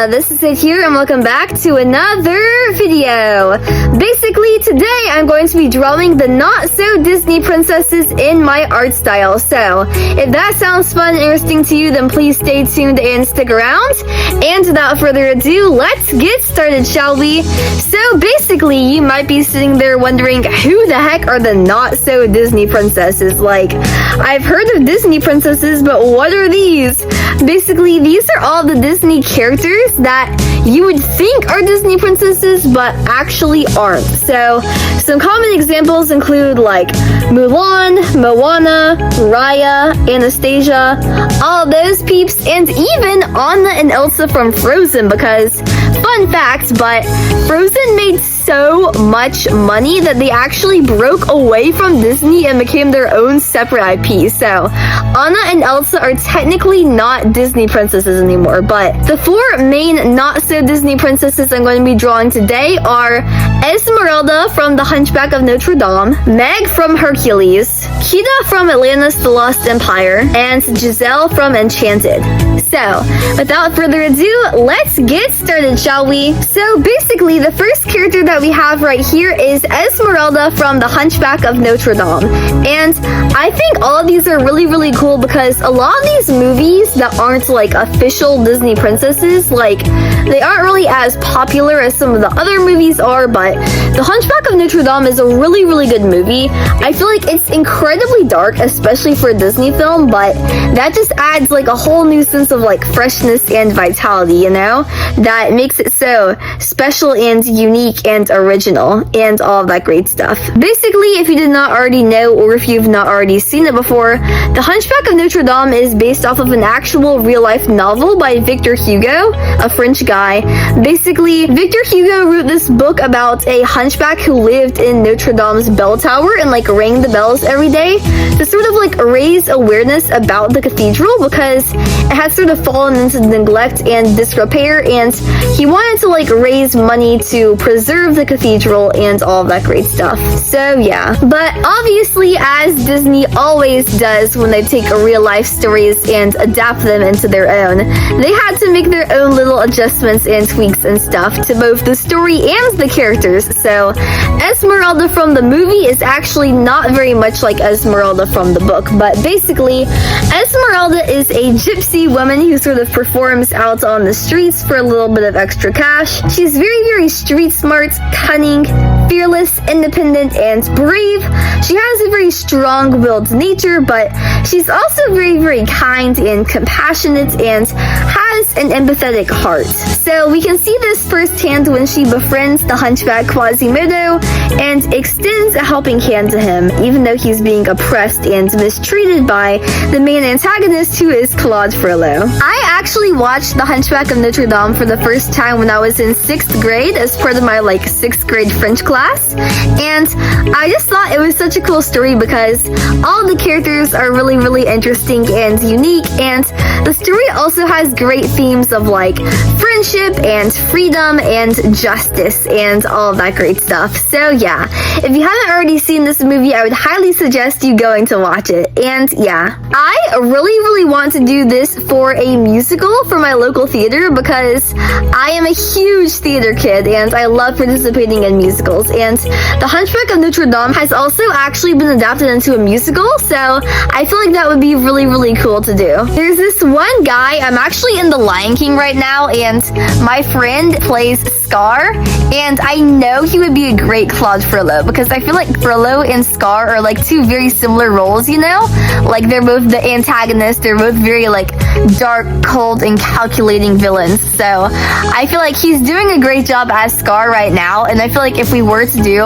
Esmeralda, this is Sid here and welcome back to another video. Basically, today I'm going to be drawing the not-so-Disney princesses in my art style. So, if that sounds fun and interesting to you, then please stay tuned and stick around. And without further ado, let's get started, shall we? So, basically, you might be sitting there wondering, who the heck are the not-so-Disney princesses? Like, I've heard of Disney princesses, but what are these? Basically, these are all the Disney characters that you would think are Disney princesses, but actually aren't. So, some common examples include like Mulan, Moana, Raya, Anastasia, all those peeps, and even Anna and Elsa from Frozen, because, fun fact, but Frozen made so much money that they actually broke away from Disney and became their own separate IP. So, Anna and Elsa are technically not Disney princesses anymore, but the four main not-so-Disney princesses I'm going to be drawing today are Esmeralda from The Hunchback of Notre Dame, Meg from Hercules, Kida from Atlantis the Lost Empire, and Giselle from Enchanted. So, without further ado, let's get started, shall we? So, basically, the first character that we have right here is Esmeralda from The Hunchback of Notre Dame. And I think all of these are really, really cool because a lot of these movies that aren't like official Disney princesses, like, they aren't really as popular as some of the other movies are, but The Hunchback of Notre Dame is a really, really good movie. I feel like it's incredibly dark, especially for a Disney film, but that just adds like a whole new sense of like freshness and vitality, you know, that makes it so special and unique and original and all of that great stuff. Basically, if you did not already know, or if you've not already seen it before, The Hunchback of Notre Dame is based off of an actual real-life novel by Victor Hugo, a French guy. Basically, Victor Hugo wrote this book about a hunchback who lived in Notre Dame's bell tower and like rang the bells every day to sort of like raise awareness about the cathedral because it had sort of fallen into neglect and disrepair, and he wanted to like raise money to preserve the cathedral and all of that great stuff. So yeah, but obviously, as Disney always does when they take real life stories and adapt them into their own, they had to make their own little adjustments and tweaks and stuff to both the story and the characters. So Esmeralda from the movie is actually not very much like Esmeralda from the book, but basically Esmeralda is a gypsy woman who sort of performs out on the streets for a little bit of extra cash. She's very, very street smart, cunning, fearless, independent, and brave. She has a very strong-willed nature, but she's also very, very kind and compassionate and has an empathetic heart. So we can see this firsthand when she befriends the hunchback Quasimodo and extends a helping hand to him, even though he's being oppressed and mistreated by the main antagonist, who is Claude Frollo. I actually watched The Hunchback of Notre Dame for the first time when I was in 6th grade as part of my like 6th grade French class, and I just thought it was such a cool story because all the characters are really, really interesting and unique, and the story also has great themes of like friendship and freedom and justice and all of that great stuff. So yeah, if you haven't already seen this movie, I would highly suggest you going to watch it. And yeah, I really, really want to do this for a musical for my local theater because I am a huge theater kid and I love participating in musicals, and The Hunchback of Notre Dame has also actually been adapted into a musical, so I feel like that would be really, really cool to do. There's this one guy, I'm actually in The Lion King right now, and my friend plays Scar, and I know he would be a great Claude Frollo because I feel like Frollo and Scar are like two very similar roles, you know? Like they're both the antagonists, they're both very like dark, cold, and calculating villains. So I feel like he's doing a great job as Scar right now, and I feel like if we were to do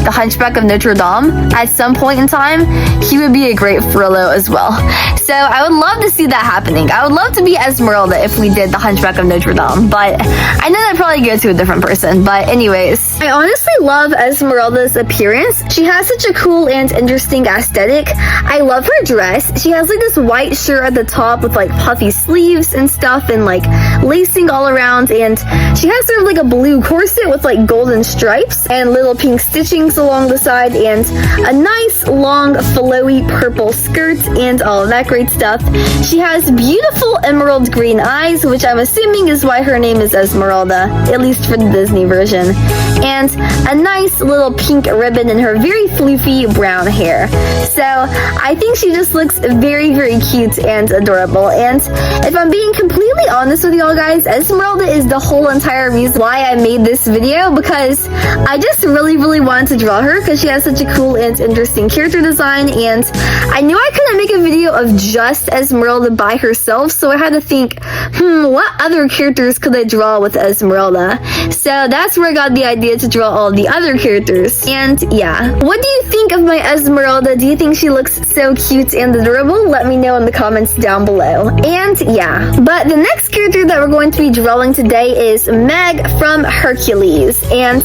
The Hunchback of Notre Dame at some point in time, he would be a great Frollo as well. So I would love to see that happening. I would love to be Esmeralda if we did The Hunchback of Notre Dame, but I know that'd probably go to a different person. But anyways, I honestly love Esmeralda's appearance. She has such a cool and interesting aesthetic. I love her dress. She has like this white shirt at the top with like puffy puffy sleeves and stuff and like lacing all around, and she has sort of like a blue corset with like golden stripes and little pink stitchings along the side, and a nice long flowy purple skirt and all of that great stuff. She has beautiful emerald green eyes, which I'm assuming is why her name is Esmeralda, at least for the Disney version, and a nice little pink ribbon in her very floofy brown hair. So I think she just looks very, very cute and adorable. And if I'm being completely honest with y'all guys, Esmeralda is the whole entire reason why I made this video, because I just really, really wanted to draw her because she has such a cool and interesting character design, and I knew I couldn't make a video of just Esmeralda by herself, so I had to think, what other characters could I draw with Esmeralda? So that's where I got the idea to draw all the other characters. And yeah, what do you think of my Esmeralda? Do you think she looks so cute and adorable? Let me know in the comments down below. And yeah, but the next character that we're going to be drawing today is Meg from Hercules, and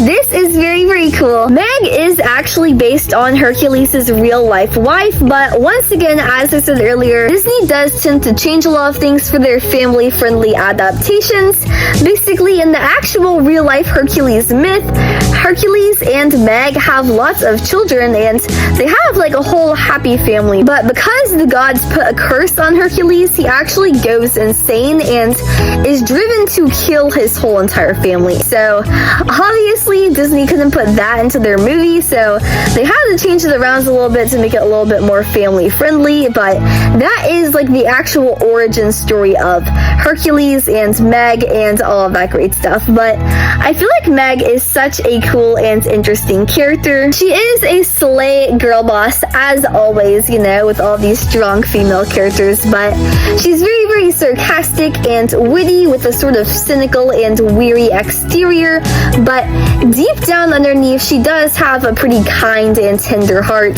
this is very, very cool. Meg is actually based on Hercules' real life wife, but once again, as I said earlier, Disney does tend to change a lot of things for their family-friendly adaptations. Basically, in the actual real life Hercules myth, Hercules and Meg have lots of children and they have like a whole happy family, but because the gods put a curse on Hercules, he actually goes insane and is driven to kill his whole entire family. So obviously Disney couldn't put that into their movie, so they had to change it around a little bit to make it a little bit more family friendly, but that is like the actual origin story of Hercules and Meg and all of that great stuff. But I feel like Meg is such a cool and interesting character. She is a slay girl boss, as always, you know, with all these strong female characters, but she's very, very sarcastic and witty with a sort of cynical and weary exterior, but deep down underneath, she does have a pretty kind and tender heart.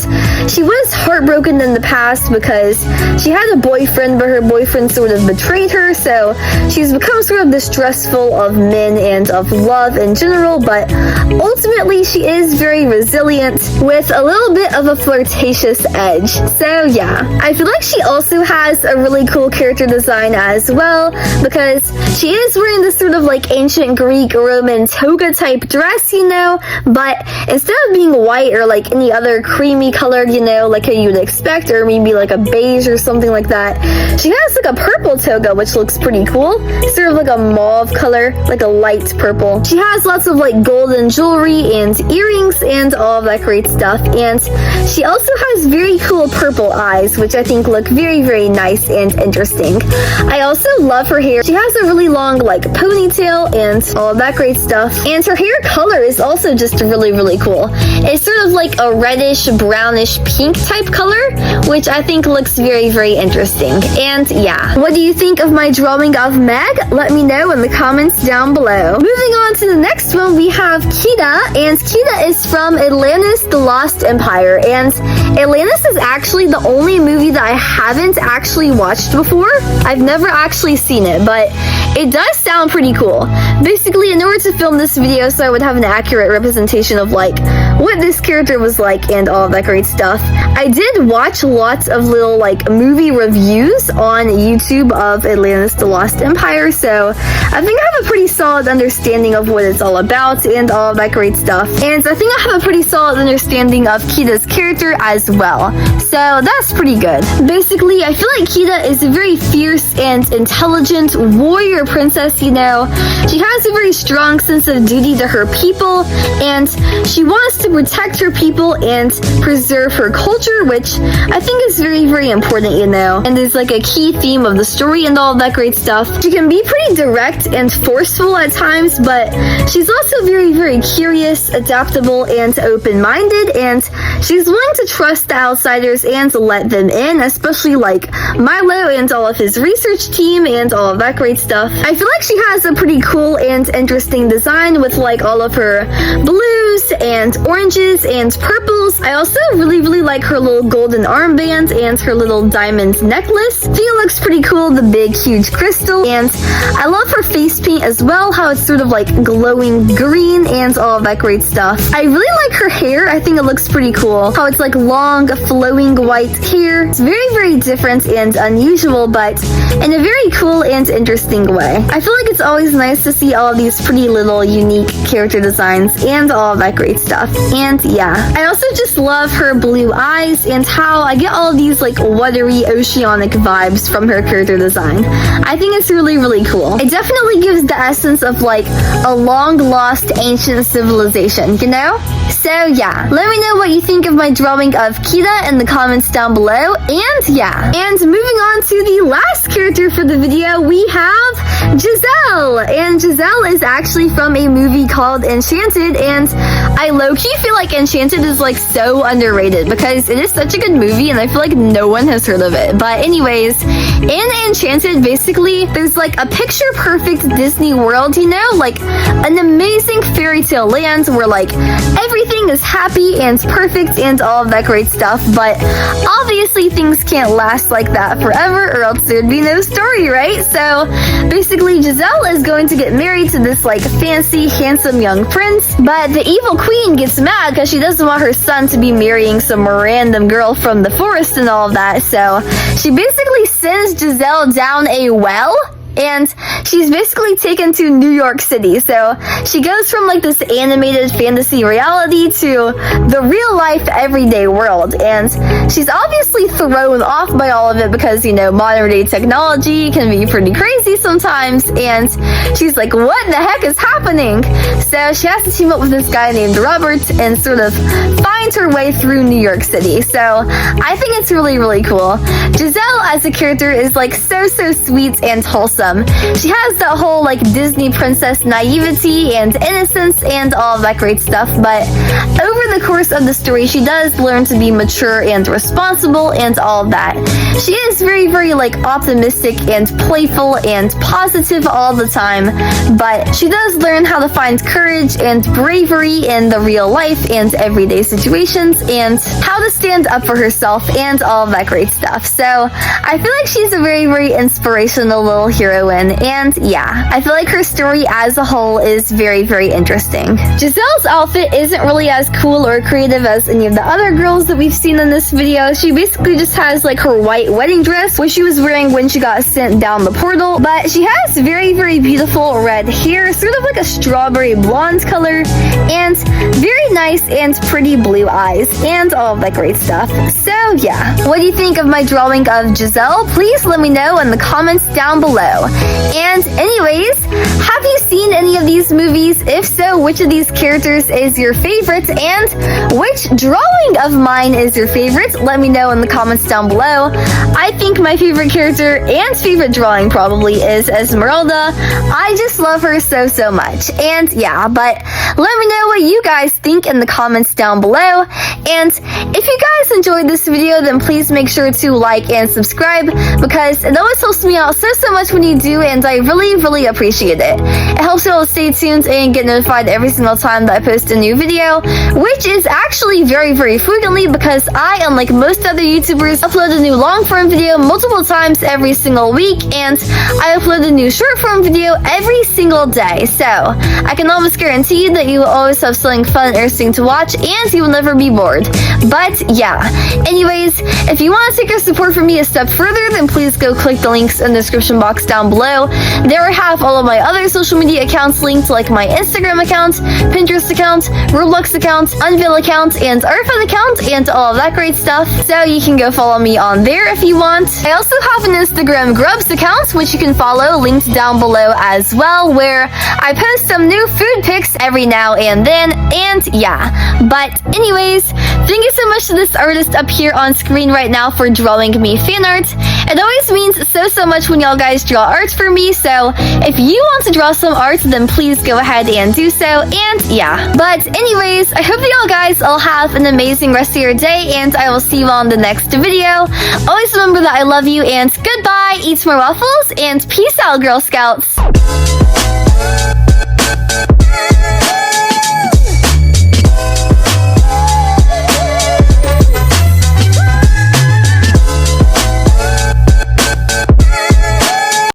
She was heartbroken in the past because she had a boyfriend, but her boyfriend sort of betrayed her, so she's become sort of distrustful of men and of love in general, but ultimately she is very resilient with a little bit of a flirtatious edge. So yeah, I feel like she also has a really cool character design as well, because she is wearing this sort of like ancient Greek Roman toga type dress, you know, but instead of being white or like any other creamy colored, you know, like how you would expect, or maybe like a beige or something like that, she has like a purple toga, which looks pretty cool. Sort of like a mauve color, like a light purple. She has lots of like golden jewelry and earrings and all of that great stuff, and she also has very cool purple eyes, which I think look very, very nice and interesting. I also love her hair. She has a really long like ponytail and all of that great stuff, and her hair color is also just really, really cool. It's sort of like a reddish brownish pink type color, which I think looks very, very interesting. And yeah, what do you think of my drawing of Meg? Let me know in the comments down below. Moving on to the next one, we have Kida, and Kida is from Atlantis: The Lost Empire, and Atlantis is actually the only movie that I haven't actually watched before. I've never actually seen it, but it does sound pretty cool. Basically, in order to film this video so I would have an accurate representation of like what this character was like and all of that great stuff, I did watch lots of little like movie reviews on YouTube of Atlantis: The Lost Empire, so I think I have a pretty solid understanding of what it's all about and all of that great stuff, and I think I have a pretty solid understanding of Kida's character as well, so that's pretty good. Basically, I feel like Kida is a very fierce and intelligent warrior princess, you know. She has a very strong sense of duty to her people, and she wants to protect her people and preserve her culture, which I think is very, very important, you know, and is like a key theme of the story and all of that great stuff. She can be pretty direct and forceful at times, but she's also very, very curious, adaptable, and open-minded, and she's willing to trust the outsiders and to let them in, especially like Milo and all of his research team and all of that great stuff. I feel like she has a pretty cool and interesting design with like all of her blues and orange oranges and purples. I also really like her little golden armband and her little diamond necklace. I think it looks pretty cool, the big huge crystal. And I love her face paint as well, how it's sort of like glowing green and all of that great stuff. I really like her hair. I think it looks pretty cool, how it's like long flowing white hair. It's very different and unusual, but in a very cool and interesting way. I feel like it's always nice to see all of these pretty little unique character designs and all of that great stuff. And yeah, I also just love her blue eyes and how I get all of these like watery oceanic vibes from her character design. I think it's really cool. It definitely gives the essence of like a long lost ancient civilization, you know? So yeah, let me know what you think of my drawing of Kida in the comments down below. And yeah, and moving on to the last character for the video, we have Giselle. And Giselle is actually from a movie called Enchanted, and I low-key feel like Enchanted is like so underrated because it is such a good movie and I feel like no one has heard of it. But anyways, in Enchanted, basically, there's like a picture-perfect Disney world, you know? Like an amazing fairy tale land where like everything is happy and perfect and all of that great stuff, but obviously things can't last like that forever or else there'd be no story, right? So basically Giselle is going to get married to this like fancy, handsome young prince, but the evil queen gets mad because she doesn't want her son to be marrying some random girl from the forest and all of that, so she basically sends Giselle down a well. And she's basically taken to New York City. So she goes from like this animated fantasy reality to the real life everyday world. And she's obviously thrown off by all of it because, you know, modern day technology can be pretty crazy sometimes. And she's like, what the heck is happening? So she has to team up with this guy named Robert and sort of find her way through New York City. So I think it's really cool. Giselle as a character is like so sweet and wholesome. She has that whole like Disney princess naivety and innocence and all of that great stuff, but over the course of the story she does learn to be mature and responsible and all of that. She is very like optimistic and playful and positive all the time, but she does learn how to find courage and bravery in the real life and everyday situations and how to stand up for herself and all of that great stuff. So I feel like she's a very inspirational little heroine. And yeah, I feel like her story as a whole is very interesting. Giselle's outfit isn't really as cool or creative as any of the other girls that we've seen in this video. She basically just has like her white wedding dress, which she was wearing when she got sent down the portal, but she has very beautiful red hair, sort of like a strawberry blonde color, and very nice and pretty blue eyes and all of that great stuff. So yeah, what do you think of my drawing of Giselle? Please let me know in the comments down below. And anyways, have you seen any of these movies? If so, which of these characters is your favorite? And which drawing of mine is your favorite? Let me know in the comments down below. I think my favorite character and favorite drawing probably is Esmeralda. I just love her so much. And yeah, but let me know what you guys think in the comments down below. And if you guys enjoyed this video, then please make sure to like and subscribe because it always helps me out so much when you do, and I really appreciate it. It helps you all stay tuned and get notified every single time that I post a new video, which is actually very frequently because I, unlike most other YouTubers, upload a new long form video multiple times every single week, and I upload a new short form video every single day. So I can almost guarantee you that you will always have something fun and interesting to watch, and you will never be bored. But yeah, anyways, if you want to take your support from me a step further, then please go click the links in the description box down below. There I have all of my other social media accounts linked, like my Instagram account, Pinterest account, Roblox account, Unveil account, and Arfan account, and all of that great stuff. So you can go follow me on there if you want. I also have an Instagram Grubs account, which you can follow, linked down below as well, where I post some new food pics every now and then, and yeah. But anyways, thank you so much to this artist up here on screen right now for drawing me fan art. It always means so much when y'all guys draw art for me, so if you want to draw some art, then please go ahead and do so, and yeah. But anyways, I hope y'all guys all have an amazing rest of your day, and I will see you all in the next video. Always remember that I love you, and goodbye, eat more waffles, and peace out, Girl Scouts!